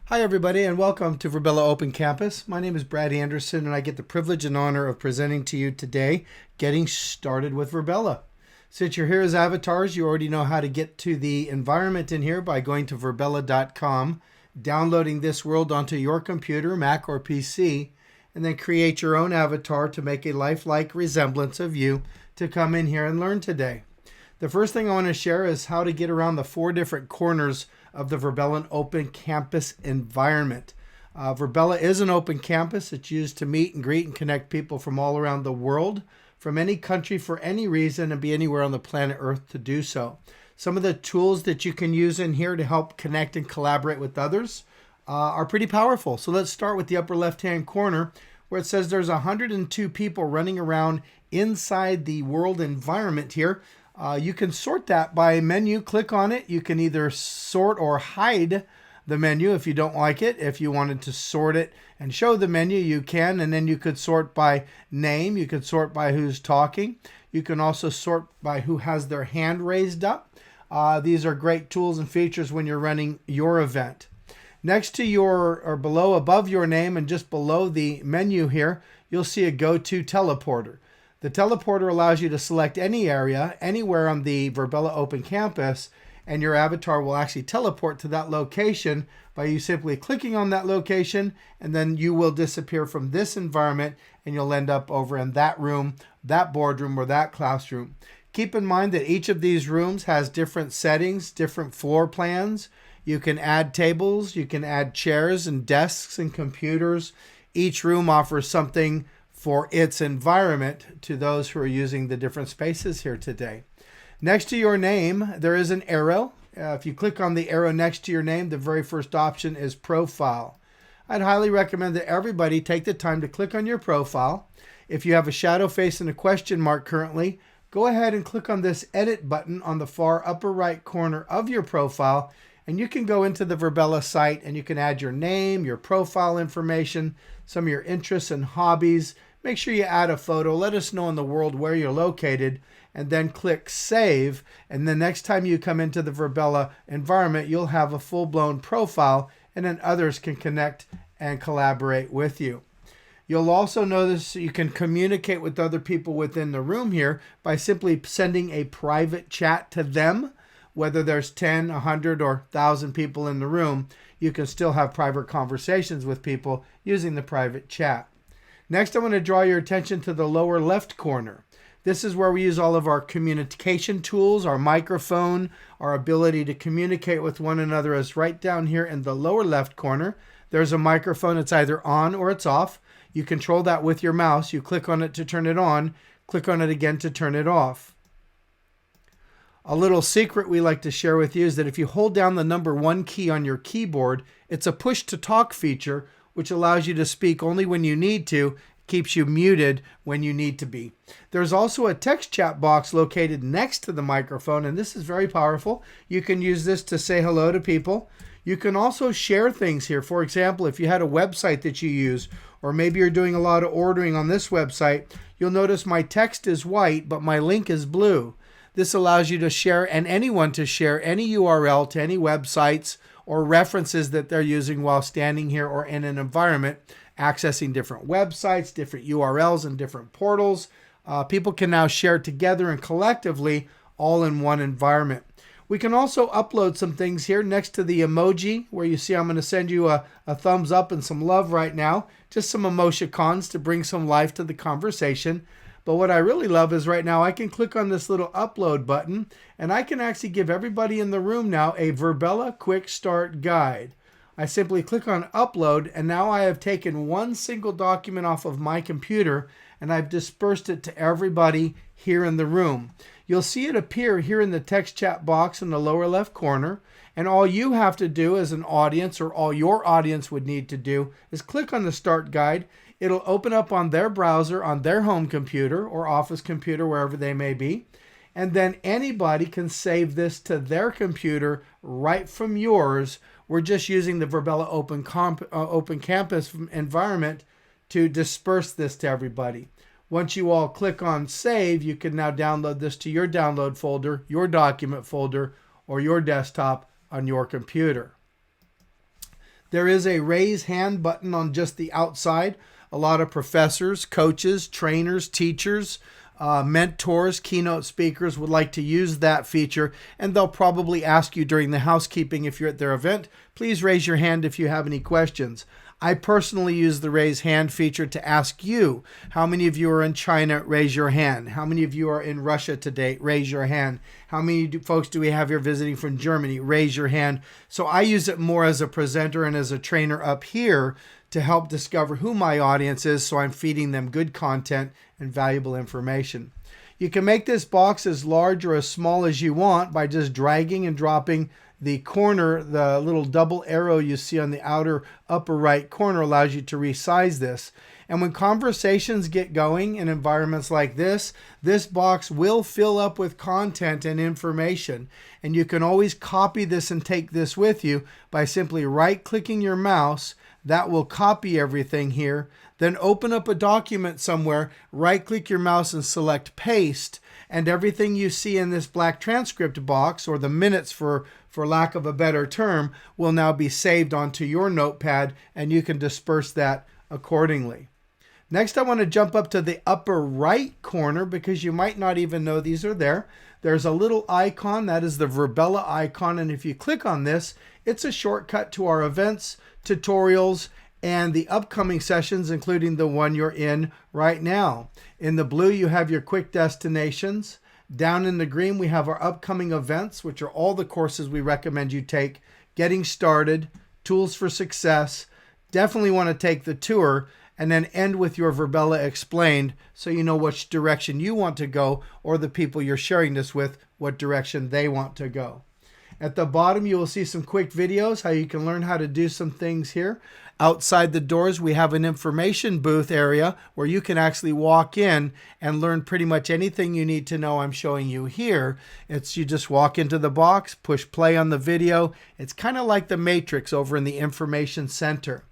Hi everybody and welcome to VirBELA Open Campus. My name is Brad Anderson and I get the privilege and honor of presenting to you today, Getting Started with VirBELA. Since you're here as avatars, you already know how to get to the environment in here by going to VirBELA.com, downloading this world onto your computer, Mac or PC, and then create your own avatar to make a lifelike resemblance of you to come in here and learn today. The first thing I want to share is how to get around the 4 different corners of the VirBELA Open Campus environment. VirBELA is an open campus. It's used to meet and greet and connect people from all around the world, from any country for any reason, and be anywhere on the planet Earth to do so. Some of the tools that you can use in here to help connect and collaborate with others are pretty powerful. So let's start with the upper left-hand corner where it says there's 102 people running around inside the world environment here. You can sort that by menu. Click on it. You can either sort or hide the menu if you don't like it. If you wanted to sort it and show the menu, you can. And then you could sort by name. You could sort by who's talking. You can also sort by who has their hand raised up. These are great tools and features when you're running your event. Next to your, or below, above your name and just below the menu here, you'll see a go-to teleporter. The teleporter allows you to select any area, anywhere on the VirBELA Open Campus, and your avatar will actually teleport to that location by you simply clicking on that location, and then you will disappear from this environment and you'll end up over in that room, that boardroom, or that classroom. Keep in mind that each of these rooms has different settings, different floor plans. You can add tables, you can add chairs and desks and computers. Each room offers something for its environment to those who are using the different spaces here today. Next to your name, there is an arrow. If you click on the arrow next to your name, the very first option is profile. I'd highly recommend that everybody take the time to click on your profile. If you have a shadow face and a question mark currently, go ahead and click on this edit button on the far upper right corner of your profile, and you can go into the VirBELA site and you can add your name, your profile information, some of your interests and hobbies. Make sure you add a photo. Let us know in the world where you're located, and then click Save. And the next time you come into the VirBELA environment, you'll have a full-blown profile, and then others can connect and collaborate with you. You'll also notice you can communicate with other people within the room here by simply sending a private chat to them. Whether there's 10, 100, or 1,000 people in the room, you can still have private conversations with people using the private chat. Next, I want to draw your attention to the lower left corner. This is where we use all of our communication tools, our microphone, our ability to communicate with one another is right down here in the lower left corner. There's a microphone. It's either on or it's off. You control that with your mouse. You click on it to turn it on, click on it again to turn it off. A little secret we like to share with you is that if you hold down the number 1 key on your keyboard, it's a push to talk feature, which allows you to speak only when you need to, keeps you muted when you need to be. There's also a text chat box located next to the microphone, and this is very powerful. You can use this to say hello to people. You can also share things here. For example, if you had a website that you use, or maybe you're doing a lot of ordering on this website, you'll notice my text is white, but my link is blue. This allows you to share, and anyone to share, any URL to any websites or references that they're using while standing here or in an environment, accessing different websites, different URLs, and different portals. People can now share together and collectively all in one environment. We can also upload some things here next to the emoji where you see I'm going to send you a thumbs up and some love right now. Just some emoticons to bring some life to the conversation. But what I really love is right now I can click on this little upload button and I can actually give everybody in the room now a VirBELA Quick Start Guide. I simply click on upload and now I have taken one single document off of my computer and I've dispersed it to everybody here in the room. You'll see it appear here in the text chat box in the lower left corner, and all you have to do as an audience, or all your audience would need to do, is click on the Start Guide. It'll open up on their browser, on their home computer or office computer, wherever they may be. And then anybody can save this to their computer right from yours. We're just using the VirBELA Open Campus environment to disperse this to everybody. Once you all click on Save, you can now download this to your download folder, your document folder, or your desktop on your computer. There is a raise hand button on just the outside. A lot of professors, coaches, trainers, teachers, mentors, keynote speakers would like to use that feature, and they'll probably ask you during the housekeeping if you're at their event, please raise your hand if you have any questions. I personally use the raise hand feature to ask you, how many of you are in China? Raise your hand. How many of you are in Russia today? Raise your hand. How many folks do we have here visiting from Germany? Raise your hand. So I use it more as a presenter and as a trainer up here to help discover who my audience is, so I'm feeding them good content and valuable information. You can make this box as large or as small as you want by just dragging and dropping the corner. The little double arrow you see on the outer upper right corner allows you to resize this. And when conversations get going in environments like this box will fill up with content and information. And you can always copy this and take this with you by simply right-clicking your mouse. That will copy everything here. Then open up a document somewhere, right-click your mouse and select Paste, and everything you see in this black transcript box, or the minutes for lack of a better term, will now be saved onto your notepad, and you can disperse that accordingly. Next, I want to jump up to the upper right corner because you might not even know these are there. There's a little icon, that is the VirBELA icon, and if you click on this, it's a shortcut to our events, tutorials, and the upcoming sessions, including the one you're in right now. In the blue, you have your quick destinations. Down in the green, we have our upcoming events, which are all the courses we recommend you take. Getting started, tools for success. Definitely want to take the tour, and then end with your VirBELA Explained, so you know which direction you want to go, or the people you're sharing this with, what direction they want to go. At the bottom, you will see some quick videos, how you can learn how to do some things here. Outside the doors, we have an information booth area where you can actually walk in and learn pretty much anything you need to know I'm showing you here. You just walk into the box, push play on the video. It's kind of like the Matrix over in the information center.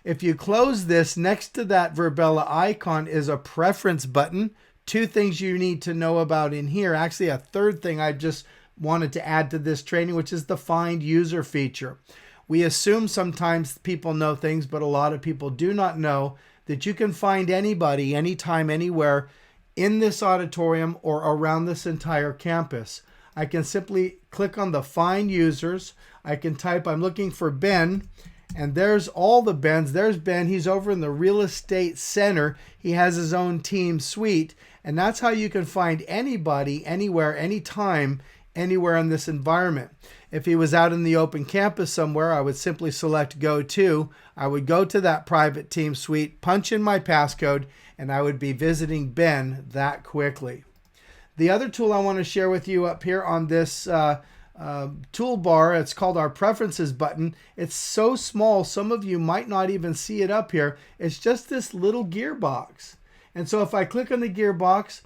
If you close this, next to that VirBELA icon is a preference button. Two things you need to know about in here. Actually, a third thing I just wanted to add to this training, which is the Find User feature. We assume sometimes people know things, but a lot of people do not know that you can find anybody, anytime, anywhere in this auditorium or around this entire campus. I can simply click on the Find Users. I can type, I'm looking for Ben, and there's all the Bens. There's Ben. He's over in the Real Estate Center. He has his own team suite, and that's how you can find anybody, anywhere, anytime, anywhere in this environment. If he was out in the open campus somewhere, I would simply select Go To. I would go to that private team suite, punch in my passcode, and I would be visiting Ben that quickly. The other tool I want to share with you up here on this toolbar, it's called our Preferences button. It's so small, some of you might not even see it up here. It's just this little gearbox. And so if I click on the gearbox,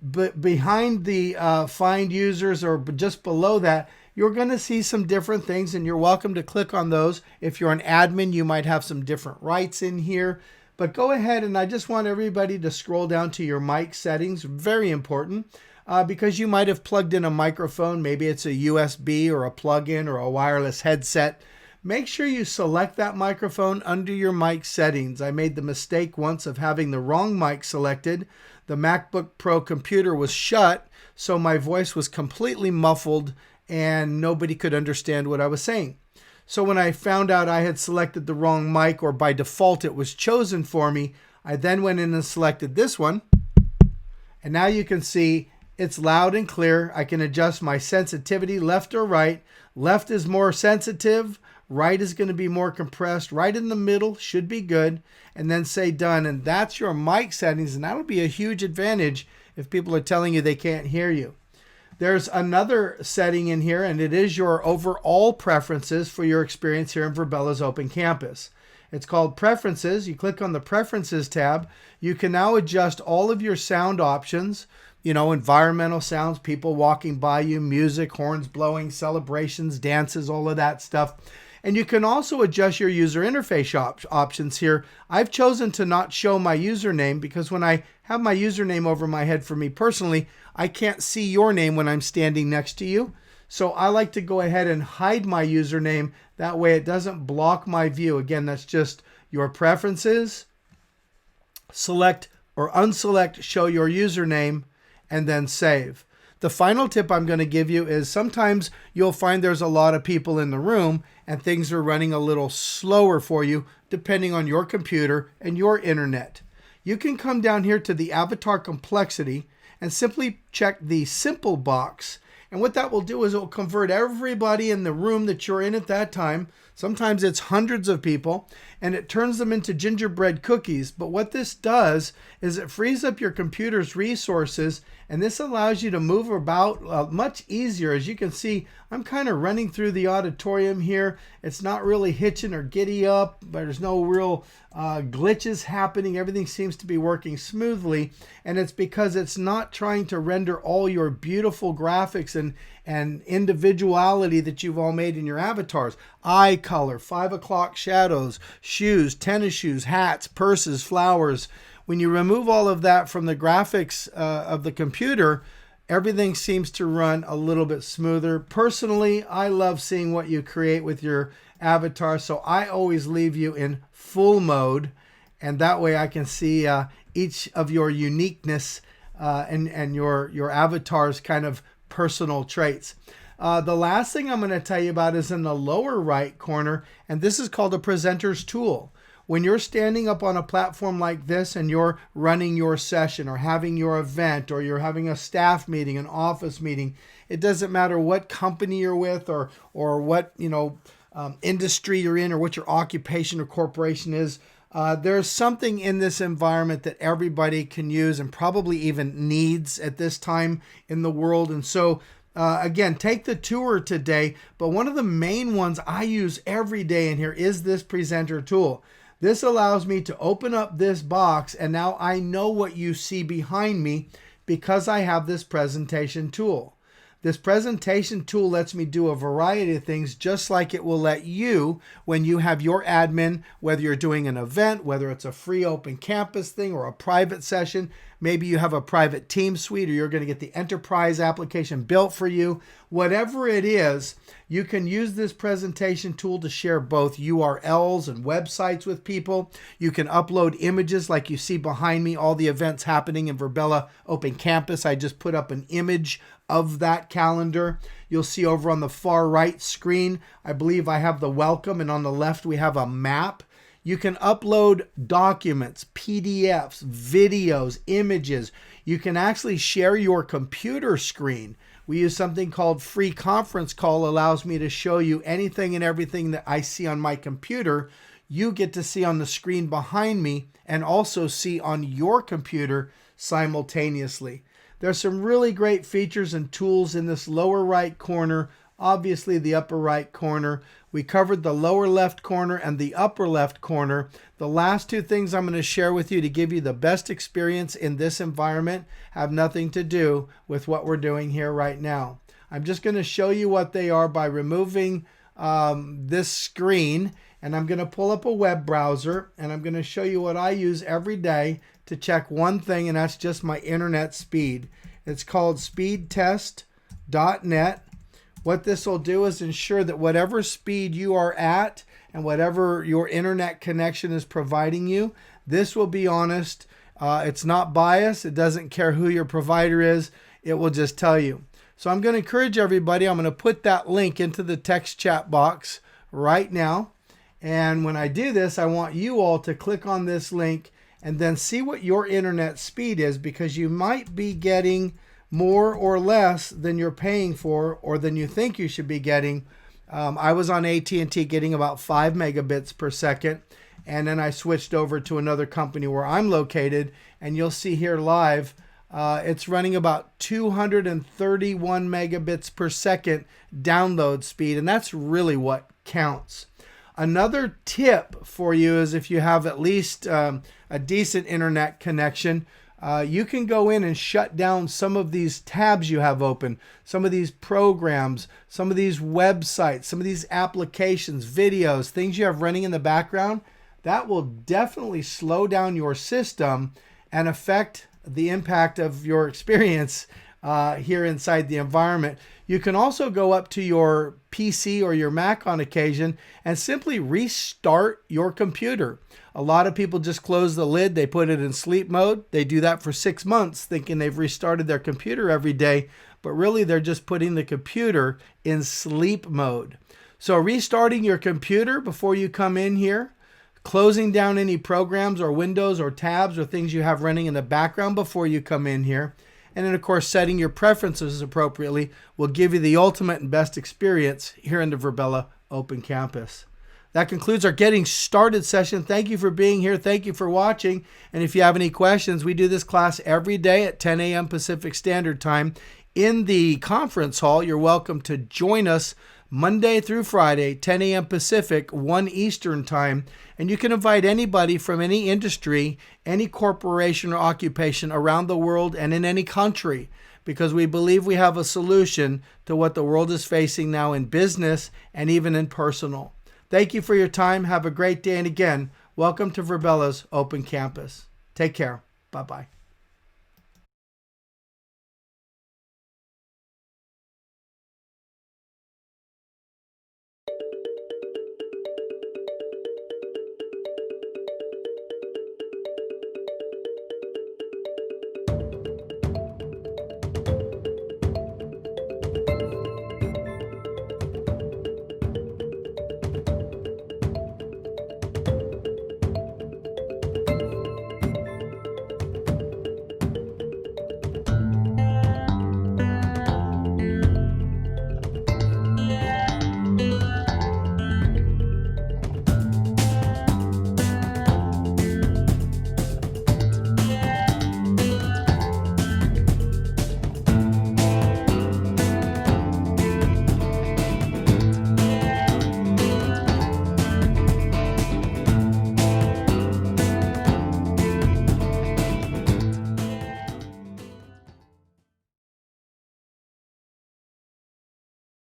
but behind the Find Users, or just below that, you're going to see some different things, and you're welcome to click on those. If you're an admin, you might have some different rights in here. But go ahead, and I just want everybody to scroll down to your mic settings. Very important, because you might have plugged in a microphone. Maybe it's a USB or a plug-in or a wireless headset. Make sure you select that microphone under your mic settings. I made the mistake once of having the wrong mic selected. The MacBook Pro computer was shut, so my voice was completely muffled and nobody could understand what I was saying. So when I found out I had selected the wrong mic, or by default it was chosen for me, I then went in and selected this one. And now you can see it's loud and clear. I can adjust my sensitivity left or right. Left is more sensitive. Right is going to be more compressed. Right in the middle should be good. And then say done. And that's your mic settings. And that'll be a huge advantage if people are telling you they can't hear you. There's another setting in here, and it is your overall preferences for your experience here in VirBELA's Open Campus. It's called Preferences. You click on the Preferences tab. You can now adjust all of your sound options, environmental sounds, people walking by you, music, horns blowing, celebrations, dances, all of that stuff. And you can also adjust your user interface options here. I've chosen to not show my username because when I have my username over my head for me personally, I can't see your name when I'm standing next to you. So I like to go ahead and hide my username. That way it doesn't block my view. Again, that's just your preferences. Select or unselect show your username and then save. The final tip I'm going to give you is sometimes you'll find there's a lot of people in the room and things are running a little slower for you depending on your computer and your internet. You can come down here to the avatar complexity and simply check the simple box. And what that will do is it will convert everybody in the room that you're in at that time. Sometimes it's hundreds of people, and it turns them into gingerbread cookies. But what this does is it frees up your computer's resources, and this allows you to move about much easier. As you can see, I'm kind of running through the auditorium here. It's not really hitching or giddy up, but there's no real glitches happening. Everything seems to be working smoothly, and it's because it's not trying to render all your beautiful graphics and individuality that you've all made in your avatars. Eye color, 5 o'clock shadows, shoes, tennis shoes, hats, purses, flowers. When you remove all of that from the graphics of the computer, everything seems to run a little bit smoother. Personally, I love seeing what you create with your avatar, so I always leave you in full mode, and that way I can see each of your uniqueness and your avatar's kind of personal traits. The last thing I'm going to tell you about is in the lower right corner, and this is called a presenter's tool. When you're standing up on a platform like this and you're running your session or having your event or you're having a staff meeting, an office meeting, it doesn't matter what company you're with or what industry you're in or what your occupation or corporation is. There's something in this environment that everybody can use and probably even needs at this time in the world. And so again, take the tour today, but one of the main ones I use every day in here is this presenter tool. This allows me to open up this box, and now I know what you see behind me because I have this presentation tool. This presentation tool lets me do a variety of things, just like it will let you when you have your admin, whether you're doing an event, whether it's a free open campus thing or a private session. Maybe you have a private team suite or you're going to get the enterprise application built for you. Whatever it is, you can use this presentation tool to share both URLs and websites with people. You can upload images like you see behind me, all the events happening in VirBELA Open Campus. I just put up an image of that calendar. You'll see over on the far right screen, I believe I have the welcome, and on the left we have a map. You can upload documents, PDFs, videos, images. You can actually share your computer screen. We use something called Free Conference Call, allows me to show you anything and everything that I see on my computer. You get to see on the screen behind me and also see on your computer simultaneously. There's some really great features and tools in this lower right corner, obviously the upper right corner. We covered the lower left corner and the upper left corner. The last two things I'm going to share with you to give you the best experience in this environment have nothing to do with what we're doing here right now. I'm just going to show you what they are by removing this screen, and I'm going to pull up a web browser, and I'm going to show you what I use every day to check one thing, and that's just my internet speed. It's called speedtest.net. What this will do is ensure that whatever speed you are at and whatever your internet connection is providing you, this will be honest. It's not biased. It doesn't care who your provider is. It will just tell you. So I'm going to encourage everybody. I'm going to put that link into the text chat box right now. And when I do this, I want you all to click on this link and then see what your internet speed is, because you might be getting more or less than you're paying for or than you think you should be getting. I was on AT&T getting about 5 megabits per second, and then I switched over to another company where I'm located, and you'll see here live, it's running about 231 megabits per second download speed, and that's really what counts. Another tip for you is if you have at least a decent internet connection, you can go in and shut down some of these tabs you have open, some of these programs, some of these websites, some of these applications, videos, things you have running in the background. That will definitely slow down your system and affect the impact of your experience here inside the environment. You can also go up to your PC or your Mac on occasion and simply restart your computer. A lot of people just close the lid, they put it in sleep mode. They do that for 6 months thinking they've restarted their computer every day, but really they're just putting the computer in sleep mode. So restarting your computer before you come in here, closing down any programs or windows or tabs or things you have running in the background before you come in here, and then of course setting your preferences appropriately will give you the ultimate and best experience here in the VirBELA Open Campus. That concludes our Getting Started session. Thank you for being here. Thank you for watching. And if you have any questions, we do this class every day at 10 a.m. Pacific Standard Time in the conference hall. You're welcome to join us Monday through Friday, 10 a.m. Pacific, 1 Eastern Time. And you can invite anybody from any industry, any corporation or occupation around the world and in any country, because we believe we have a solution to what the world is facing now in business and even in personal. Thank you for your time. Have a great day. And again, welcome to VirBELA's Open Campus. Take care. Bye-bye.